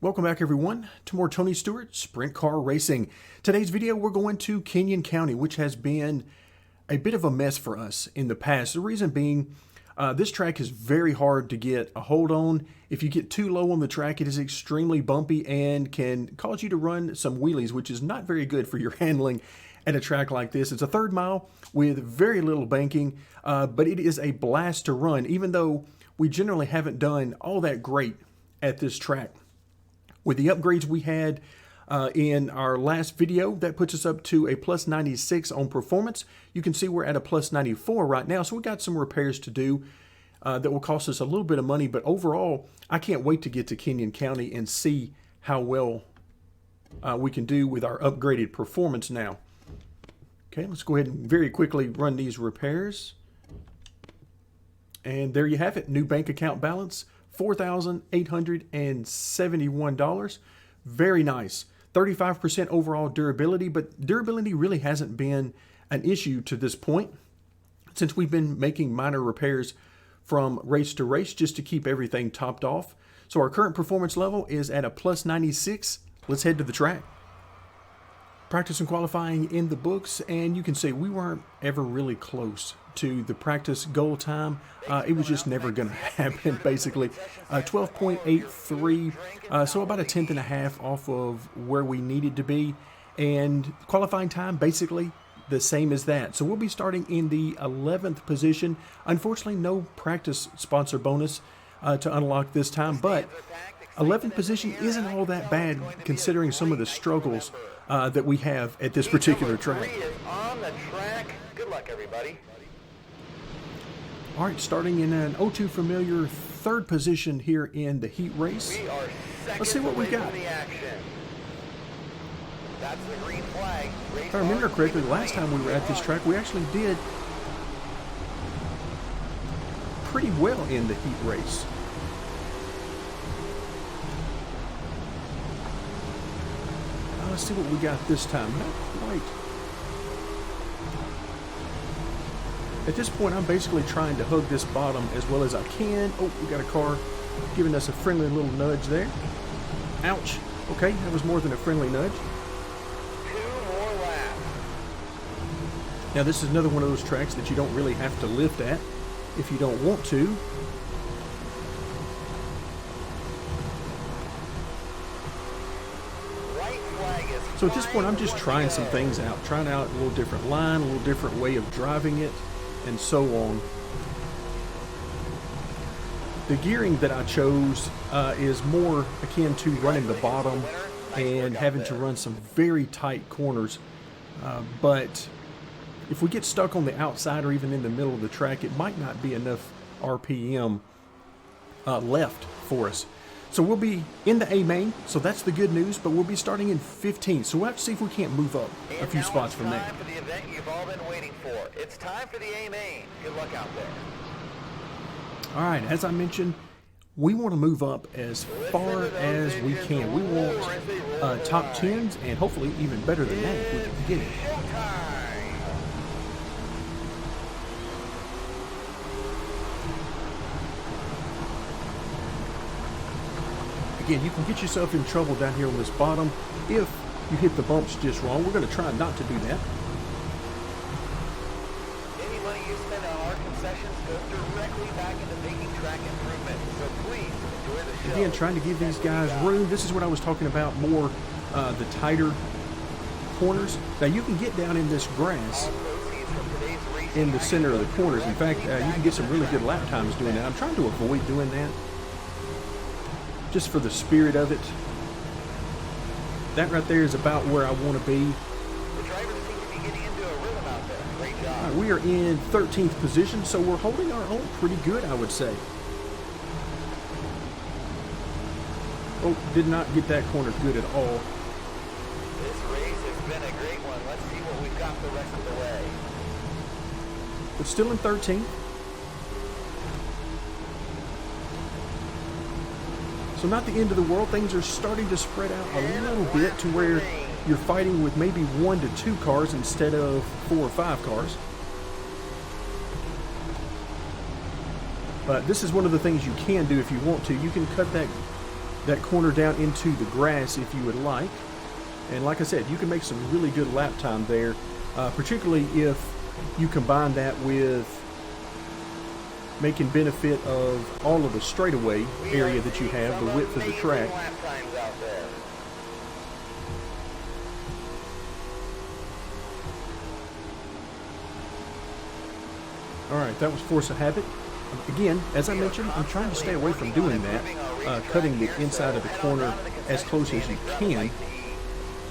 Welcome back everyone to more Tony Stewart Sprint Car Racing. Today's video we're going to Kenyon County, which has been a bit of a mess for us in the past. The reason being, this track is very hard to get a hold on. If you get too low on the track, it is extremely bumpy and can cause you to run some wheelies, which is not very good for your handling at a track like this. It's a third mile with very little banking, but it is a blast to run, even though we generally haven't done all that great at this track. With the upgrades we had in our last video, that puts us up to a plus 96 on performance. You can see we're at a plus 94 right now, so we got some repairs to do that will cost us a little bit of money, but overall, I can't wait to get to Kenyon County and see how well we can do with our upgraded performance now. Okay, let's go ahead and very quickly run these repairs. And there you have it, new bank account balance. $4,871. Very nice. 35% overall durability, but durability really hasn't been an issue to this point since we've been making minor repairs from race to race just to keep everything topped off. So our current performance level is at a plus 96. Let's head to the track. Practice and qualifying in the books, and you can see we weren't ever really close to the practice goal time. It was just never going to happen, basically. 12.83, so about a tenth and a half off of where we needed to be. And qualifying time, basically the same as that. So we'll be starting in the 11th position. Unfortunately, no practice sponsor bonus to unlock this time, but 11th position isn't all that bad considering some of the struggles that we have at this particular track. On the track. Good luck, everybody. All right, starting in an 0-2 familiar third position here in the heat race. Let's see what we got. That's the green flag. If I remember correctly, the last time we were at this track, we actually did pretty well in the heat race. Let's see what we got this time. Not quite. At this point, I'm basically trying to hug this bottom as well as I can. Oh, we got a car giving us a friendly little nudge there. Ouch. Okay, that was more than a friendly nudge. 2 more laps. Now, this is another one of those tracks that you don't really have to lift at if you don't want to. So at this point, I'm just trying some things out, trying out a little different line, a little different way of driving it, and so on. The gearing that I chose is more akin to running the bottom and having to run some very tight corners. But if we get stuck on the outside or even in the middle of the track, it might not be enough RPM left for us. So we'll be in the A main, so that's the good news, but we'll be starting in 15th, so we'll have to see if we can't move up a few spots from there. It's time for the event you've all been waiting for. It's time for the A main. Good luck out there. All right, as I mentioned, we want to move up as far as we can. We want top 10s and hopefully even better than that if we can get it. Again, you can get yourself in trouble down here on this bottom if you hit the bumps just wrong. We're going to try not to do that. Any money you spend on our concessions goes directly back into making track improvement. So please enjoy the show. Again, trying to give these guys room. This is what I was talking about more, the tighter corners. Now you can get down in this grass in the center of the corners. In fact, you can get some really good lap times doing that. I'm trying to avoid doing that, just for the spirit of it. That right there is about where I want to be. The drivers seem to be getting into a rhythm out there. Great job. All right, we are in 13th position, so we're holding our own pretty good, I would say. Oh, did not get that corner good at all. This race has been a great one. Let's see what we've got the rest of the way. But still in 13th. So not the end of the world. Things are starting to spread out a little bit to where you're fighting with maybe 1 to 2 cars instead of 4 or 5 cars. But this is one of the things you can do if you want to. You can cut that that corner down into the grass if you would like. And like I said, you can make some really good lap time there, particularly if you combine that with making benefit of all of the straightaway area that you have, the width of the track. All right, that was Force of Habit. Again, as I mentioned, I'm trying to stay away from doing that, cutting the inside of the corner as close as you can.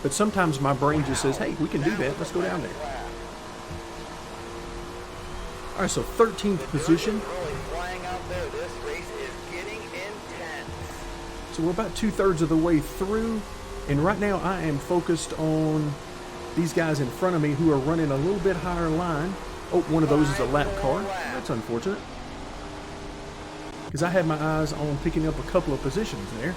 But sometimes my brain just says, hey, we can do that. Let's go down there. All right, so 13th position. So we're about 2/3 of the way through. And right now I am focused on these guys in front of me who are running a little bit higher line. Oh, one of those is a lap car. That's unfortunate, because I had my eyes on picking up a couple of positions there.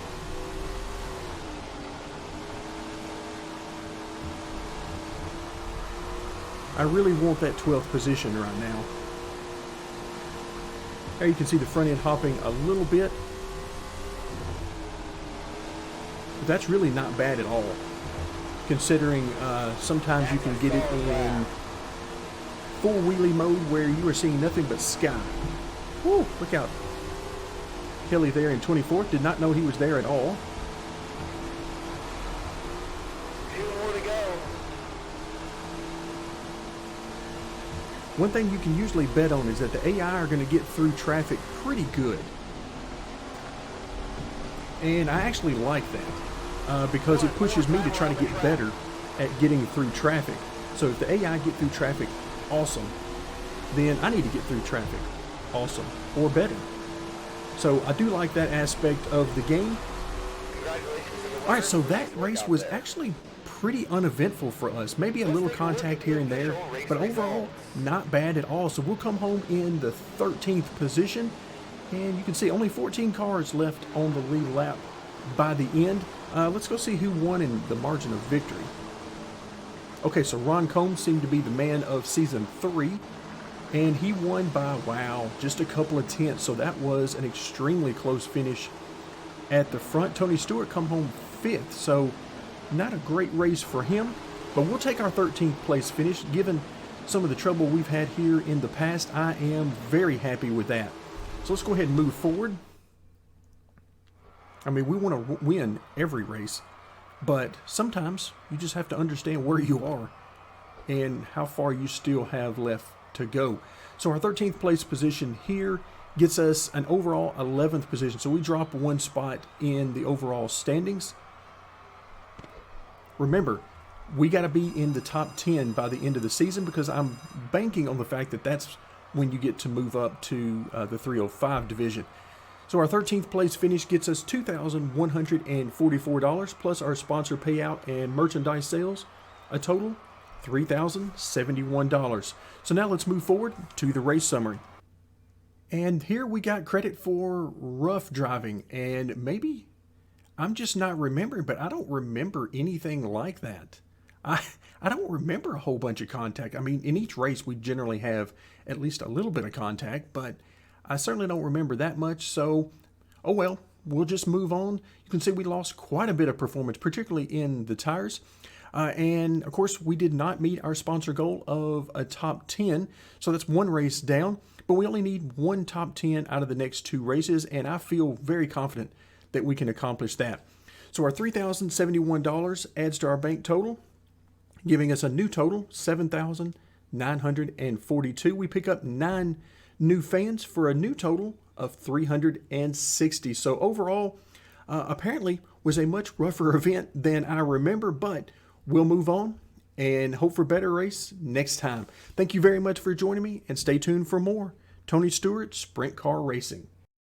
I really want that 12th position right now. There you can see the front end hopping a little bit. But that's really not bad at all, considering sometimes you can get it in full wheelie mode where you are seeing nothing but sky. Woo, look out. Kelly there in 24th. Did not know he was there at all. Two more to go. One thing you can usually bet on is that the AI are going to get through traffic pretty good. And I actually like that because it pushes me to try to get better at getting through traffic. So if the AI get through traffic awesome, then I need to get through traffic awesome or better. So I do like that aspect of the game. All right, so that race was actually pretty uneventful for us. Maybe a little contact here and there, but overall not bad at all. So we'll come home in the 13th position, and you can see only 14 cars left on the lead lap by the end. Let's go see who won in the margin of victory. Okay, so Ron Combs seemed to be the man of season 3, and he won by, wow, just a couple of tenths. So that was an extremely close finish at the front. Tony Stewart come home 5th, so not a great race for him, but we'll take our 13th place finish. Given some of the trouble we've had here in the past, I am very happy with that. So let's go ahead and move forward. I mean, we want to win every race, but sometimes you just have to understand where you are and how far you still have left to go. So our 13th place position here gets us an overall 11th position. So we drop one spot in the overall standings. Remember, we got to be in the top 10 by the end of the season, because I'm banking on the fact that that's when you get to move up to the 305 division. So our 13th place finish gets us $2,144 plus our sponsor payout and merchandise sales, a total $3,071. So now let's move forward to the race summary. And here we got credit for rough driving, and maybe I'm just not remembering, but I don't remember anything like that. I don't remember a whole bunch of contact. I mean, in each race we generally have at least a little bit of contact, but I certainly don't remember that much. So, oh well, we'll just move on. You can see we lost quite a bit of performance, particularly in the tires. And of course, we did not meet our sponsor goal of a top 10. So that's one race down, but we only need one top 10 out of the next 2 races. And I feel very confident that we can accomplish that. So our $3,071 adds to our bank total, giving us a new total, $7,942. We pick up 9 new fans for a new total of 360. So overall, apparently was a much rougher event than I remember, but we'll move on and hope for a better race next time. Thank you very much for joining me, and stay tuned for more Tony Stewart Sprint Car Racing.